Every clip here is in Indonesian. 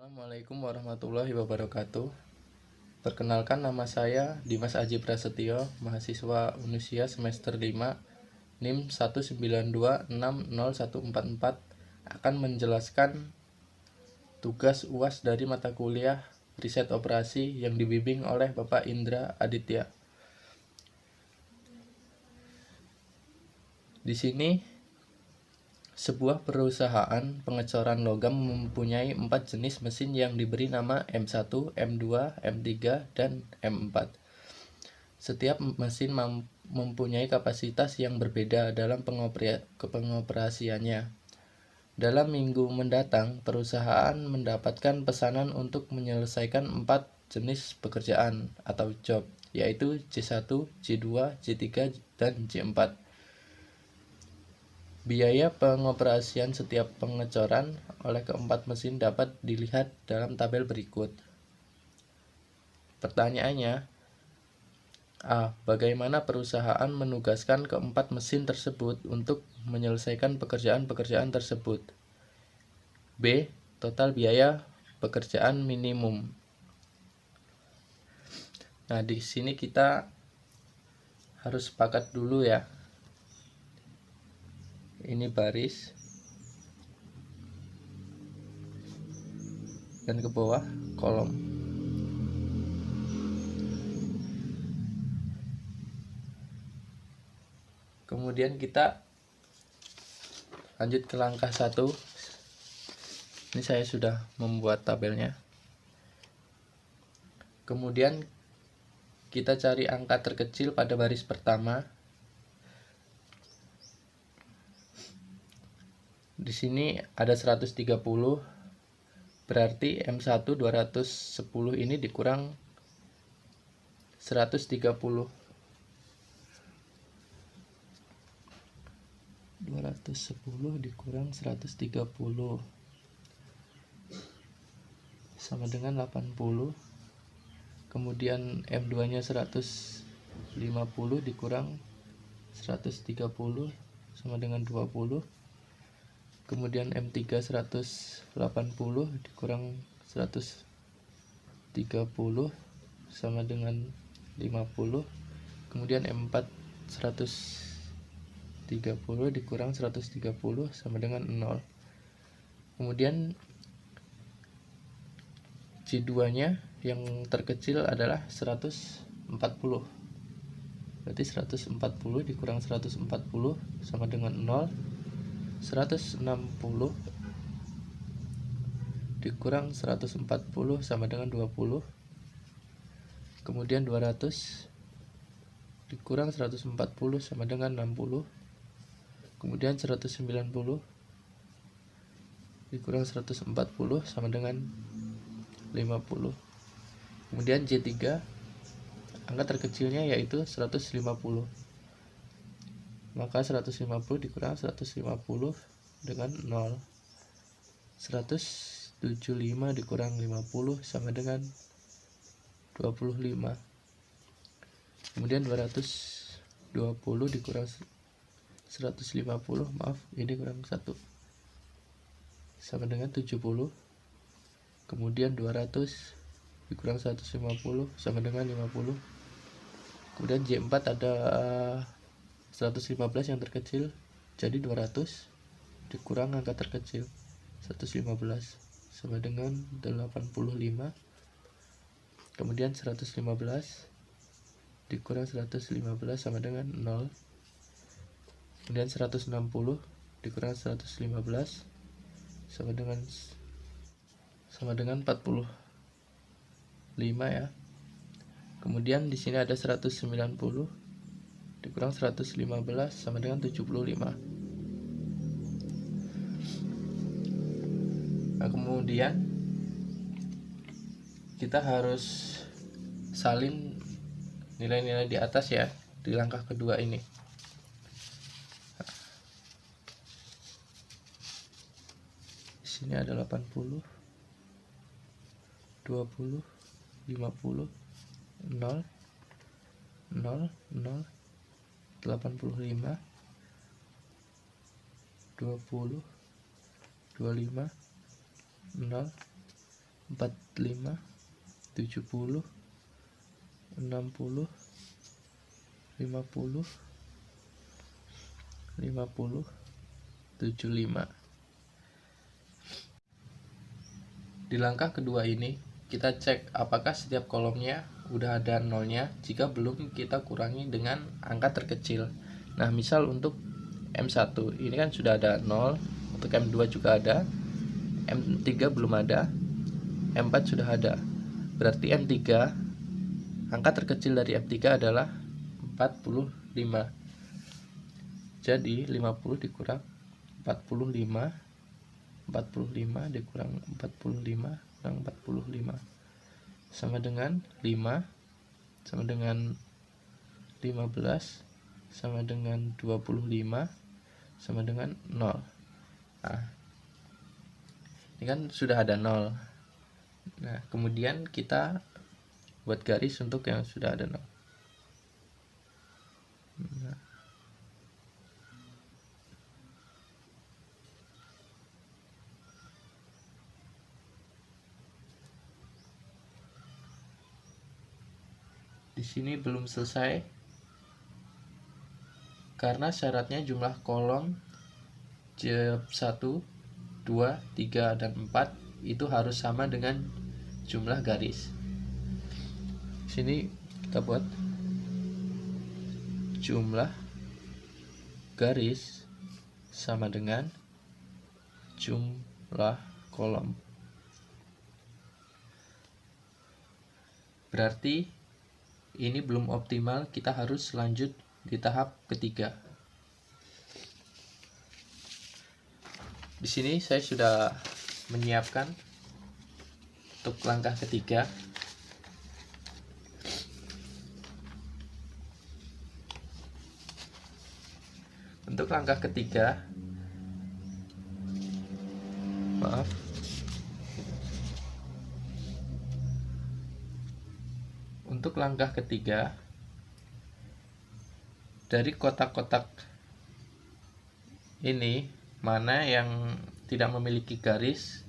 Assalamualaikum warahmatullahi wabarakatuh. Perkenalkan, nama saya Dimas Aji Prasetyo, mahasiswa Unusia semester 5, NIM 192601444, akan menjelaskan tugas UAS dari mata kuliah Riset Operasi yang dibimbing oleh Bapak Indra Aditya. Di sini, sebuah perusahaan pengecoran logam mempunyai 4 jenis mesin yang diberi nama M1, M2, M3, dan M4. Setiap mesin mempunyai kapasitas yang berbeda dalam pengoperasiannya. Dalam minggu mendatang, perusahaan mendapatkan pesanan untuk menyelesaikan 4 jenis pekerjaan atau job, yaitu J1, J2, J3, dan J4. Biaya pengoperasian setiap pengecoran oleh keempat mesin dapat dilihat dalam tabel berikut. Pertanyaannya, A. Bagaimana perusahaan menugaskan keempat mesin tersebut untuk menyelesaikan pekerjaan-pekerjaan tersebut? B. Total biaya pekerjaan minimum. Nah, di sini kita harus sepakat dulu ya. Ini baris, dan ke bawah kolom. Kemudian kita lanjut ke langkah 1. Ini saya sudah membuat tabelnya. Kemudian kita cari angka terkecil pada baris pertama. Di sini ada 130, berarti M1 210 ini dikurang 130. 210 dikurang 130 sama dengan 80. Kemudian M2 nya 150 dikurang 130 sama dengan 20. Kemudian M3 180 dikurang 130 sama dengan 50. Kemudian M4 130 dikurang 130 sama dengan 0. Kemudian J2 nya yang terkecil adalah 140. Berarti 140 dikurang 140 sama dengan 0. 160 dikurang 140 sama dengan 20. Kemudian 200 dikurang 140 sama dengan 60. Kemudian 190 dikurang 140 sama dengan 50. Kemudian J3, angka terkecilnya yaitu 150. Maka 150 dikurang 150 dengan 0. 175 dikurang 50 sama dengan 25. Kemudian 220 dikurang 150, maaf, ini kurang 1, sama dengan 70. Kemudian 200 dikurang 150 sama dengan 50. Kemudian J4 ada 115 yang terkecil, jadi 200 dikurang angka terkecil 115 sama dengan 85. Kemudian 115 dikurang 115 sama dengan 0. Kemudian 160 dikurang 115 sama dengan 45 ya. Kemudian di sini ada 190 dikurang 115 sama dengan 75. Nah, kemudian kita harus salin nilai-nilai di atas ya, di langkah kedua ini. Di sini ada 80, 20, 50, 0, 0, 0, 85, 20, 25, 0, 45, 70, 60, 50, 50, 75. Di langkah kedua ini kita cek apakah setiap kolomnya udah ada nolnya. Jika belum, kita kurangi dengan angka terkecil. Nah, misal untuk M1 ini kan sudah ada 0, untuk M2 juga ada, M3 belum ada, M4 sudah ada. Berarti M3, angka terkecil dari M3 adalah 45. Jadi 50 dikurang 45, 45 dikurang 45 kurang 45 sama dengan 5, sama dengan 15, sama dengan 25, sama dengan 0. Nah, ini kan sudah ada 0. Nah, kemudian kita buat garis untuk yang sudah ada 0. Nah, di sini belum selesai karena syaratnya jumlah kolom job 1, 2, 3, dan 4 itu harus sama dengan jumlah garis. Di sini kita buat jumlah garis sama dengan jumlah kolom. Berarti ini belum optimal, kita harus lanjut di tahap ketiga. Di sini saya sudah menyiapkan untuk langkah ketiga. Untuk langkah ketiga, untuk langkah ketiga, dari kotak-kotak ini mana yang tidak memiliki garis,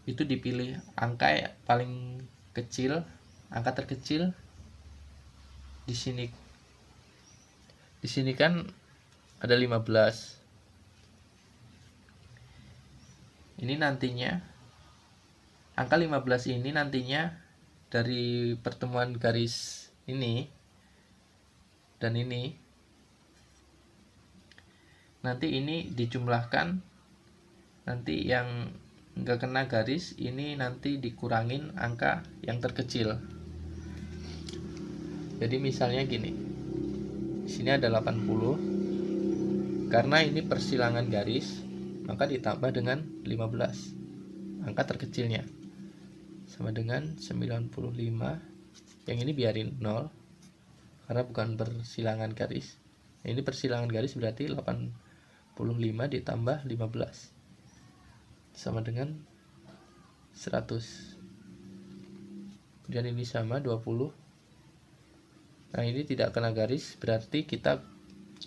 itu dipilih angka paling kecil, angka terkecil. Di sini kan ada 15. Ini nantinya angka 15 ini nantinya dari pertemuan garis ini dan ini, nanti ini dijumlahkan, nanti yang nggak kena garis ini nanti dikurangin angka yang terkecil. Jadi misalnya gini, di sini ada 80, karena ini persilangan garis maka ditambah dengan 15, angka terkecilnya, sama dengan 95. Yang ini biarin 0 karena bukan persilangan garis. Ini persilangan garis berarti 85 ditambah 15 sama dengan 100. Kemudian ini sama 20. Nah, ini tidak kena garis, berarti kita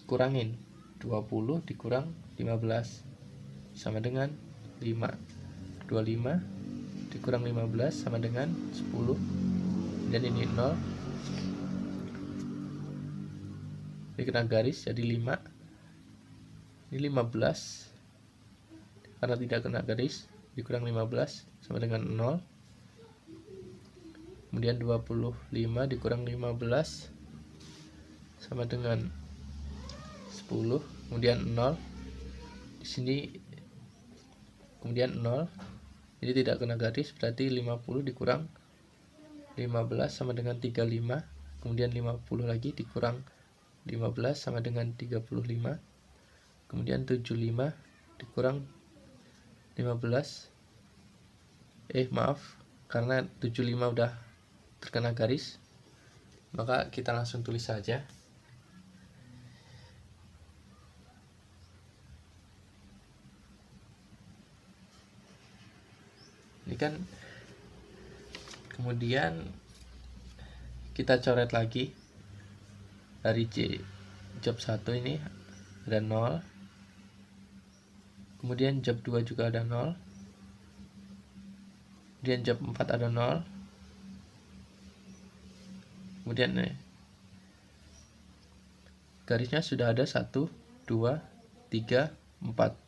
kurangin 20 dikurang 15 sama dengan 5. 25 dikurang 15 sama dengan 10. Dan ini 0. Ini kena garis jadi 5. Ini 15 karena tidak kena garis, dikurang 15 sama dengan 0. Kemudian 25 dikurang 15 sama dengan 10. Kemudian 0. Di sini kemudian 0. Ini tidak kena garis, berarti 50 dikurang 15 sama dengan 35. Kemudian 50 lagi dikurang 15 sama dengan 35. Kemudian 75 dikurang 15. Karena 75 udah terkena garis, maka kita langsung tulis saja. Ini kan kemudian kita coret lagi dari job 1 ini ada 0. Kemudian job 2 juga ada 0. kemudian job 4 ada 0, kemudian garisnya sudah ada 1, 2, 3, 4.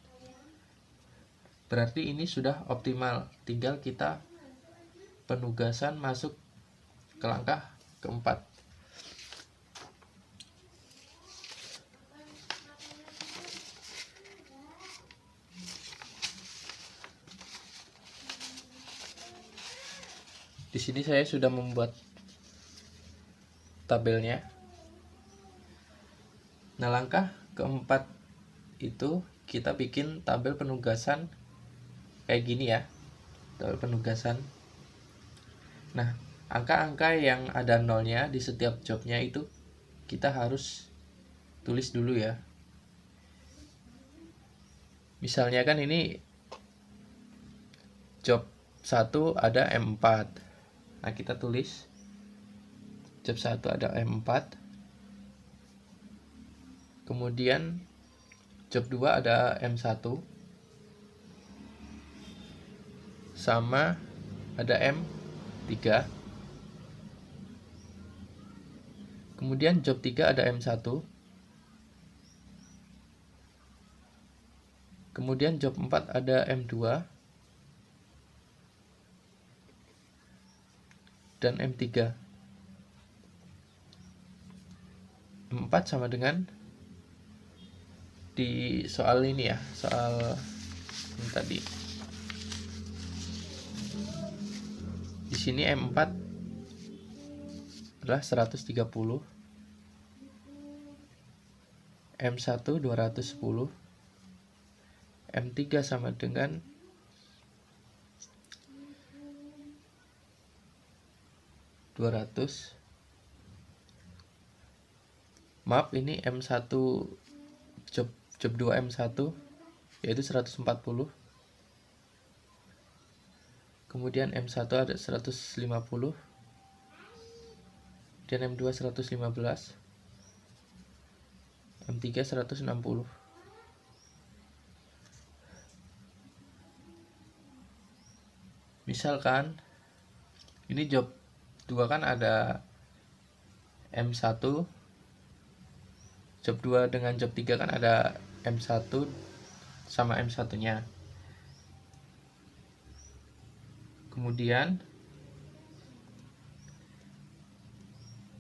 Berarti ini sudah optimal, tinggal kita penugasan masuk ke langkah keempat. Di sini saya sudah membuat tabelnya. Nah, langkah keempat itu kita bikin tabel penugasan kayak gini ya, tabel penugasan. Nah, angka-angka yang ada nolnya di setiap jobnya itu kita harus tulis dulu ya. Misalnya kan ini job 1 ada M4. Nah, kita tulis job 1 ada M4. Kemudian job 2 ada M1 sama ada M3. Kemudian job 3 ada M1. Kemudian job 4 ada M2 dan M3. 4 sama dengan di soal ini ya, soal ini tadi. Di sini M4 adalah 130, M1 210, M3 sama dengan 200. Maaf, ini M1 job 2 M1 yaitu 140. Kemudian M1 ada 150. Dan M2 115. M3 160. Misalkan ini job 2 kan ada M1, job 2 dengan job 3 kan ada M1 sama M1 nya. Kemudian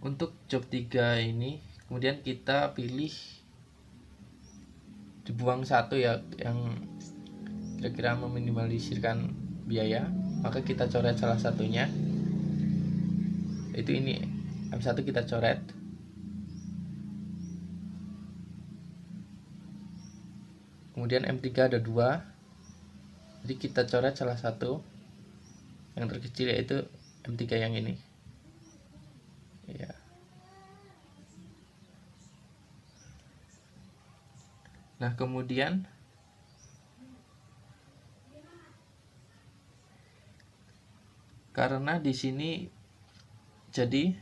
untuk job 3 ini kemudian kita pilih dibuang 1 ya, yang kira-kira meminimalisirkan biaya, maka kita coret salah satunya, yaitu ini M1 kita coret. Kemudian M3 ada 2, jadi kita coret salah satu yang terkecil, yaitu M3 yang ini ya. Nah, kemudian karena di sini jadi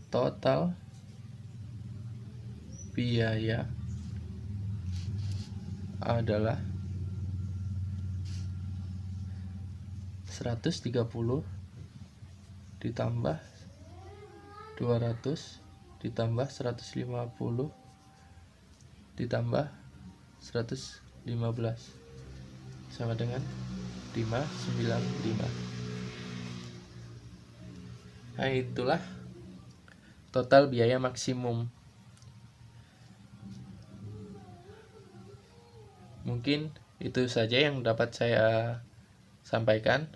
total biaya adalah 130 ditambah 200 ditambah 150 ditambah 115 sama dengan 595. Nah, itulah total biaya maksimum. Mungkin itu saja yang dapat saya sampaikan.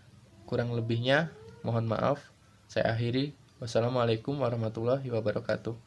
Kurang lebihnya mohon maaf. Saya akhiri. Wassalamualaikum warahmatullahi wabarakatuh.